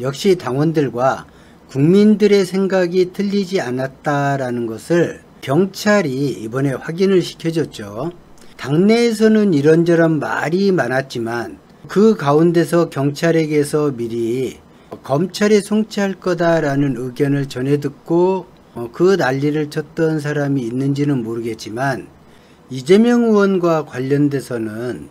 역시 당원들과 국민들의 생각이 틀리지 않았다라는 것을 경찰이 이번에 확인을 시켜줬죠. 당내에서는 이런저런 말이 많았지만 그 가운데서 경찰에게서 미리 검찰에 송치할 거다라는 의견을 전해 듣고 그 난리를 쳤던 사람이 있는지는 모르겠지만 이재명 의원과 관련돼서는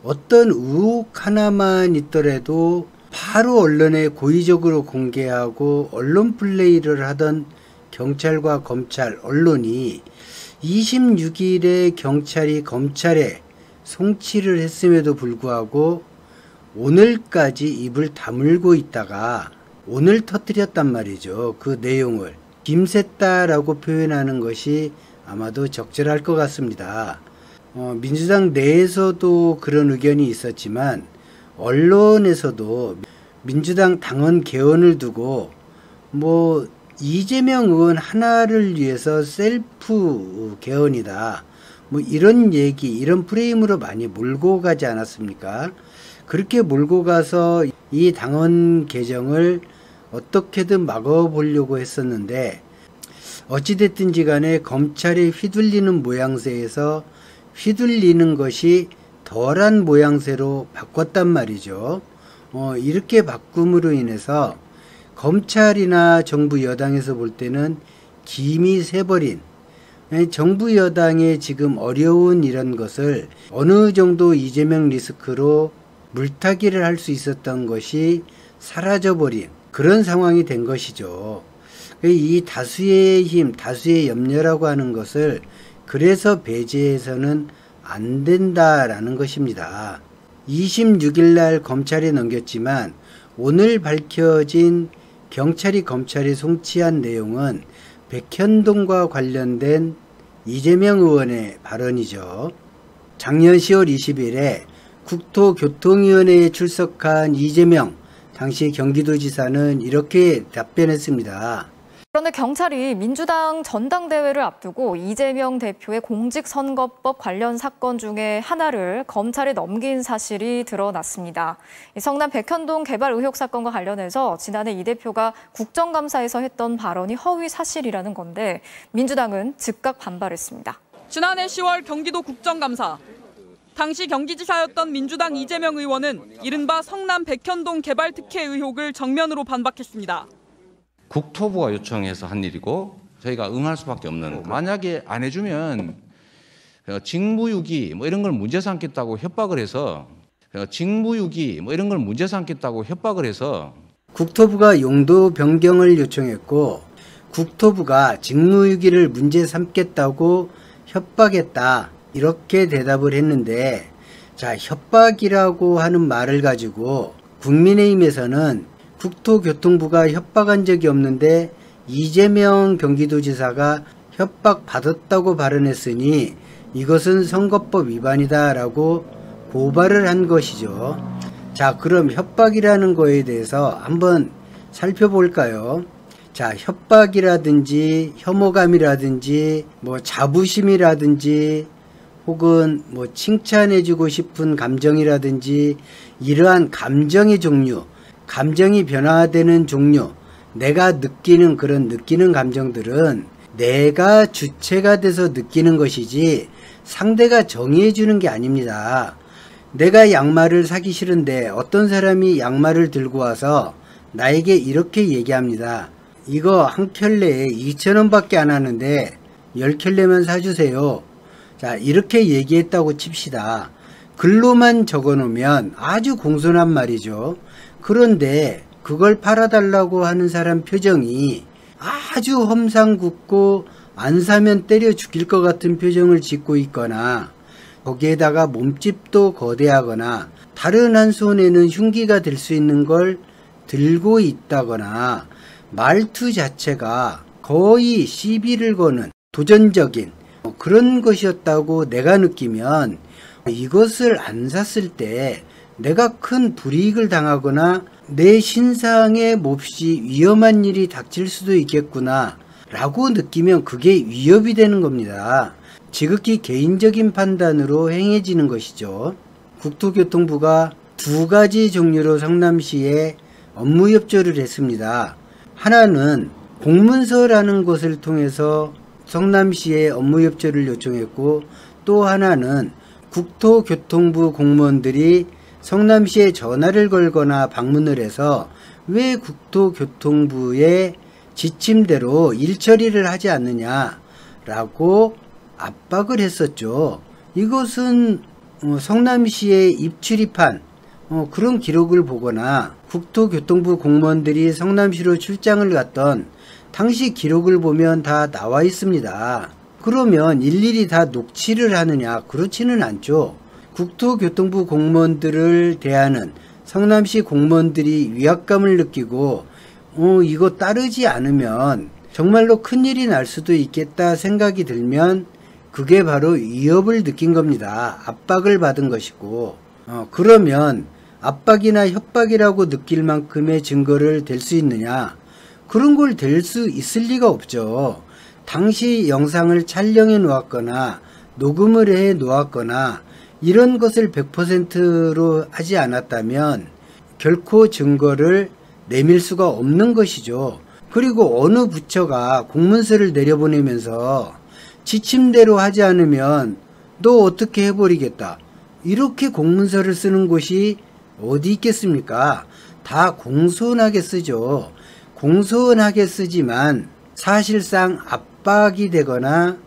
어떤 의혹 하나만 있더라도 바로 언론에 고의적으로 공개하고 언론 플레이를 하던 경찰과 검찰, 언론이 26일에 경찰이 검찰에 송치를 했음에도 불구하고 오늘까지 입을 다물고 있다가 오늘 터뜨렸단 말이죠. 그 내용을 김샜다라고 표현하는 것이 아마도 적절할 것 같습니다. 민주당 내에서도 그런 의견이 있었지만 언론에서도 민주당 당원 개헌을 두고 이재명 의원 하나를 위해서 셀프 개헌이다 이런 얘기, 이런 프레임으로 많이 몰고 가지 않았습니까? 그렇게 몰고 가서 이 당원 개정을 어떻게든 막아보려고 했었는데 어찌됐든지 간에 검찰이 휘둘리는 모양새에서 휘둘리는 것이 덜한 모양새로 바꿨단 말이죠. 이렇게 바꿈으로 인해서 검찰이나 정부 여당에서 볼 때는 김이 새버린 정부 여당의 지금 어려운 이런 것을 어느 정도 이재명 리스크로 물타기를 할 수 있었던 것이 사라져버린 그런 상황이 된 것이죠. 이 다수의 힘, 다수의 염려라고 하는 것을 그래서 배제해서는 안 된다라는 것입니다. 26일 날 검찰에 넘겼지만 오늘 밝혀진 경찰이 검찰에 송치한 내용은 백현동과 관련된 이재명 의원의 발언이죠. 작년 10월 20일에 국토교통위원회에 출석한 이재명 당시 경기도지사는 이렇게 답변했습니다. 그런데 경찰이 민주당 전당대회를 앞두고 이재명 대표의 공직선거법 관련 사건 중에 하나를 검찰에 넘긴 사실이 드러났습니다. 성남 백현동 개발 의혹 사건과 관련해서 지난해 이 대표가 국정감사에서 했던 발언이 허위 사실이라는 건데 민주당은 즉각 반발했습니다. 지난해 10월 경기도 국정감사. 당시 경기지사였던 민주당 이재명 의원은 이른바 성남 백현동 개발 특혜 의혹을 정면으로 반박했습니다. 국토부가 요청해서 한 일이고 저희가 응할 수밖에 없는, 만약에 안 해주면 직무유기 이런 걸 문제 삼겠다고 협박을 해서 국토부가 용도 변경을 요청했고 국토부가 직무유기를 문제 삼겠다고 협박했다 이렇게 대답을 했는데, 자, 협박이라고 하는 말을 가지고 국민의힘에서는 국토교통부가 협박한 적이 없는데 이재명 경기도지사가 협박받았다고 발언했으니 이것은 선거법 위반이다라고 고발을 한 것이죠. 자, 그럼 협박이라는 거에 대해서 한번 살펴볼까요? 자, 협박이라든지 혐오감이라든지 자부심이라든지 혹은 칭찬해주고 싶은 감정이라든지 이러한 감정의 종류, 감정이 변화되는 종류, 내가 느끼는 그런 느끼는 감정들은 내가 주체가 돼서 느끼는 것이지 상대가 정의해 주는 게 아닙니다. 내가 양말을 사기 싫은데 어떤 사람이 양말을 들고 와서 나에게 이렇게 얘기합니다. 이거 한 켤레에 2,000원 밖에 안 하는데 10켤레만 사주세요. 자, 이렇게 얘기했다고 칩시다. 글로만 적어놓으면 아주 공손한 말이죠. 그런데 그걸 팔아달라고 하는 사람 표정이 아주 험상궂고 안 사면 때려 죽일 것 같은 표정을 짓고 있거나 거기에다가 몸집도 거대하거나 다른 한 손에는 흉기가 될 수 있는 걸 들고 있다거나 말투 자체가 거의 시비를 거는 도전적인 그런 것이었다고 내가 느끼면 이것을 안 샀을 때 내가 큰 불이익을 당하거나 내 신상에 몹시 위험한 일이 닥칠 수도 있겠구나 라고 느끼면 그게 위협이 되는 겁니다. 지극히 개인적인 판단으로 행해지는 것이죠. 국토교통부가 두 가지 종류로 성남시에 업무 협조를 했습니다. 하나는 공문서라는 것을 통해서 성남시에 업무 협조를 요청했고, 또 하나는 국토교통부 공무원들이 성남시에 전화를 걸거나 방문을 해서 왜 국토교통부의 지침대로 일 처리를 하지 않느냐라고 압박을 했었죠. 이것은 성남시에 입출입한 그런 기록을 보거나 국토교통부 공무원들이 성남시로 출장을 갔던 당시 기록을 보면 다 나와 있습니다. 그러면 일일이 다 녹취를 하느냐? 그렇지는 않죠. 국토교통부 공무원들을 대하는 성남시 공무원들이 위압감을 느끼고 이거 따르지 않으면 정말로 큰일이 날 수도 있겠다 생각이 들면 그게 바로 위협을 느낀 겁니다. 압박을 받은 것이고, 그러면 압박이나 협박이라고 느낄 만큼의 증거를 댈 수 있느냐? 그런 걸 댈 수 있을 리가 없죠. 당시 영상을 촬영해 놓았거나 녹음을 해 놓았거나 이런 것을 100%로 하지 않았다면 결코 증거를 내밀 수가 없는 것이죠. 그리고 어느 부처가 공문서를 내려보내면서 지침대로 하지 않으면 너 어떻게 해버리겠다, 이렇게 공문서를 쓰는 곳이 어디 있겠습니까? 다 공손하게 쓰죠. 공손하게 쓰지만 사실상 압박이 되거나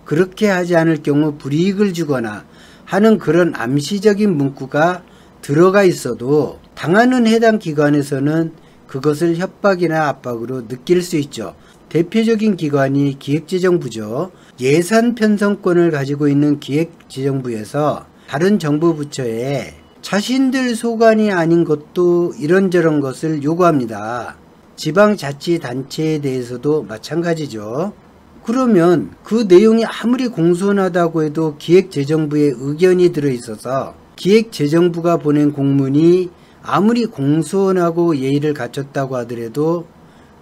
그렇게 하지 않을 경우 불이익을 주거나 하는 그런 암시적인 문구가 들어가 있어도 당하는 해당 기관에서는 그것을 협박이나 압박으로 느낄 수 있죠. 대표적인 기관이 기획재정부죠. 예산 편성권을 가지고 있는 기획재정부에서 다른 정부 부처에 자신들 소관이 아닌 것도 이런저런 것을 요구합니다. 지방자치단체에 대해서도 마찬가지죠. 그러면 그 내용이 아무리 공손하다고 해도 기획재정부의 의견이 들어있어서 기획재정부가 보낸 공문이 아무리 공손하고 예의를 갖췄다고 하더라도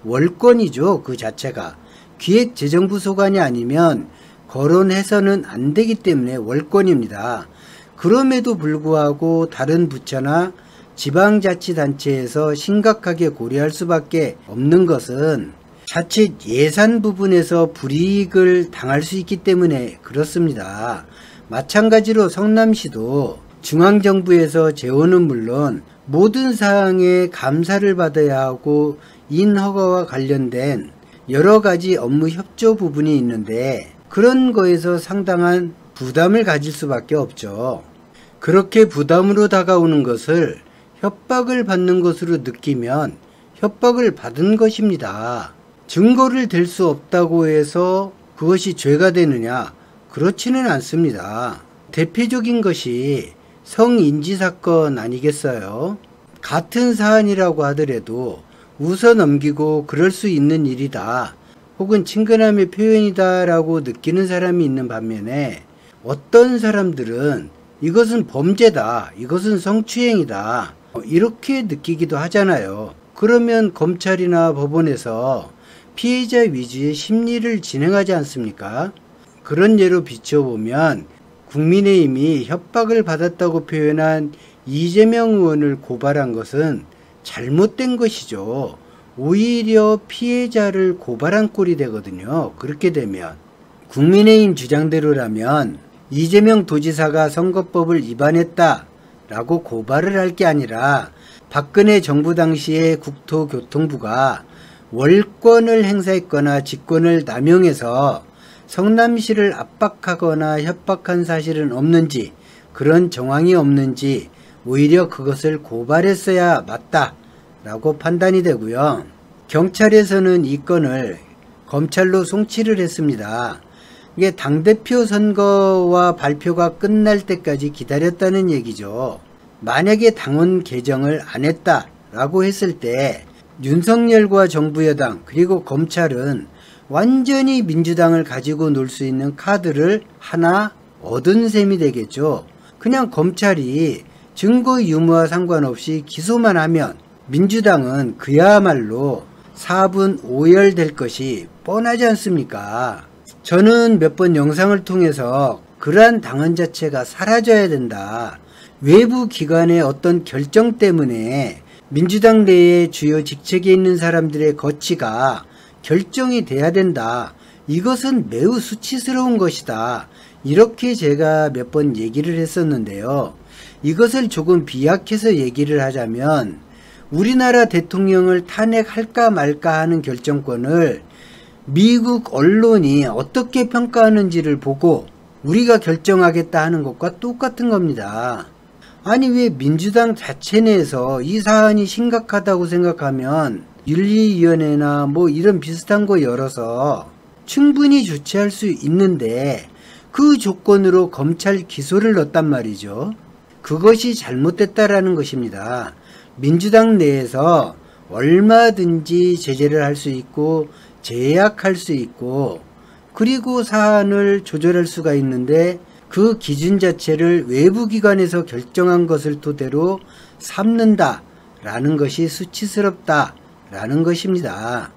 월권이죠. 그 자체가 기획재정부 소관이 아니면 거론해서는 안 되기 때문에 월권입니다. 그럼에도 불구하고 다른 부처나 지방자치단체에서 심각하게 고려할 수밖에 없는 것은 자칫 예산 부분에서 불이익을 당할 수 있기 때문에 그렇습니다. 마찬가지로 성남시도 중앙정부에서 재원은 물론 모든 사항에 감사를 받아야 하고 인허가와 관련된 여러 가지 업무 협조 부분이 있는데 그런 거에서 상당한 부담을 가질 수밖에 없죠. 그렇게 부담으로 다가오는 것을 협박을 받는 것으로 느끼면 협박을 받은 것입니다. 증거를 댈 수 없다고 해서 그것이 죄가 되느냐? 그렇지는 않습니다. 대표적인 것이 성인지 사건 아니겠어요? 같은 사안이라고 하더라도 웃어 넘기고 그럴 수 있는 일이다, 혹은 친근함의 표현이다 라고 느끼는 사람이 있는 반면에 어떤 사람들은 이것은 범죄다, 이것은 성추행이다, 이렇게 느끼기도 하잖아요. 그러면 검찰이나 법원에서 피해자 위주의 심리를 진행하지 않습니까? 그런 예로 비춰보면 국민의힘이 협박을 받았다고 표현한 이재명 의원을 고발한 것은 잘못된 것이죠. 오히려 피해자를 고발한 꼴이 되거든요. 그렇게 되면 국민의힘 주장대로라면 이재명 도지사가 선거법을 위반했다라고 고발을 할 게 아니라 박근혜 정부 당시에 국토교통부가 월권을 행사했거나 직권을 남용해서 성남시를 압박하거나 협박한 사실은 없는지, 그런 정황이 없는지 오히려 그것을 고발했어야 맞다라고 판단이 되고요. 경찰에서는 이 건을 검찰로 송치를 했습니다. 이게 당대표 선거와 발표가 끝날 때까지 기다렸다는 얘기죠. 만약에 당원 개정을 안 했다라고 했을 때 윤석열과 정부 여당 그리고 검찰은 완전히 민주당을 가지고 놀 수 있는 카드를 하나 얻은 셈이 되겠죠. 그냥 검찰이 증거 유무와 상관없이 기소만 하면 민주당은 그야말로 4분 5열 될 것이 뻔하지 않습니까? 저는 몇 번 영상을 통해서 그러한 당헌 자체가 사라져야 된다. 외부 기관의 어떤 결정 때문에 민주당 내에 주요 직책에 있는 사람들의 거취가 결정이 돼야 된다. 이것은 매우 수치스러운 것이다. 이렇게 제가 몇 번 얘기를 했었는데요. 이것을 조금 비약해서 얘기를 하자면 우리나라 대통령을 탄핵할까 말까 하는 결정권을 미국 언론이 어떻게 평가하는지를 보고 우리가 결정하겠다 하는 것과 똑같은 겁니다. 아니 왜 민주당 자체 내에서 이 사안이 심각하다고 생각하면 윤리위원회나 뭐 이런 비슷한 거 열어서 충분히 조치할 수 있는데 그 조건으로 검찰 기소를 넣었단 말이죠. 그것이 잘못됐다라는 것입니다. 민주당 내에서 얼마든지 제재를 할 수 있고 제약할 수 있고 그리고 사안을 조절할 수가 있는데 그 기준 자체를 외부 기관에서 결정한 것을 토대로 삼는다라는 것이 수치스럽다라는 것입니다.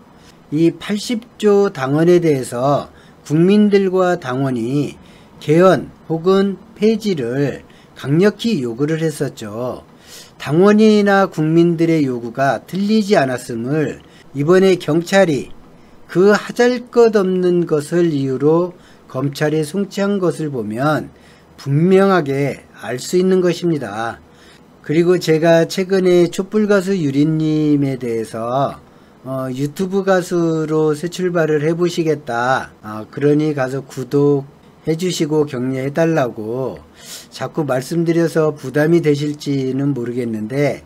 이 80조 당원에 대해서 국민들과 당원이 개헌 혹은 폐지를 강력히 요구를 했었죠. 당원이나 국민들의 요구가 틀리지 않았음을 이번에 경찰이 그 하잘것없는 것을 이유로 검찰에 송치한 것을 보면 분명하게 알 수 있는 것입니다. 그리고 제가 최근에 촛불가수 유리님에 대해서 유튜브 가수로 새 출발을 해보시겠다. 그러니 가서 구독해 주시고 격려해 달라고 자꾸 말씀드려서 부담이 되실지는 모르겠는데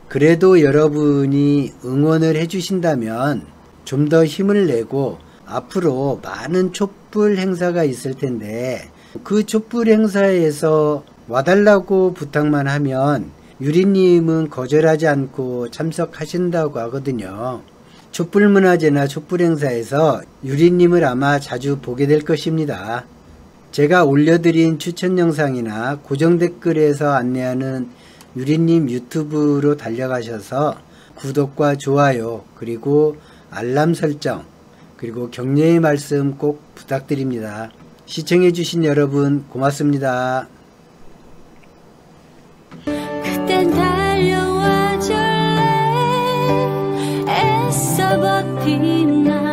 그래도 여러분이 응원을 해 주신다면 좀 더 힘을 내고 앞으로 많은 촛불 행사가 있을 텐데 그 촛불 행사에서 와달라고 부탁만 하면 유리님은 거절하지 않고 참석하신다고 하거든요. 촛불문화제나 촛불 행사에서 유리님을 아마 자주 보게 될 것입니다. 제가 올려드린 추천 영상이나 고정 댓글에서 안내하는 유리님 유튜브로 달려가셔서 구독과 좋아요 그리고 알람 설정 그리고 격려의 말씀 꼭 부탁드립니다. 시청해주신 여러분 고맙습니다. 그땐 달려와줘 애써 버틴 나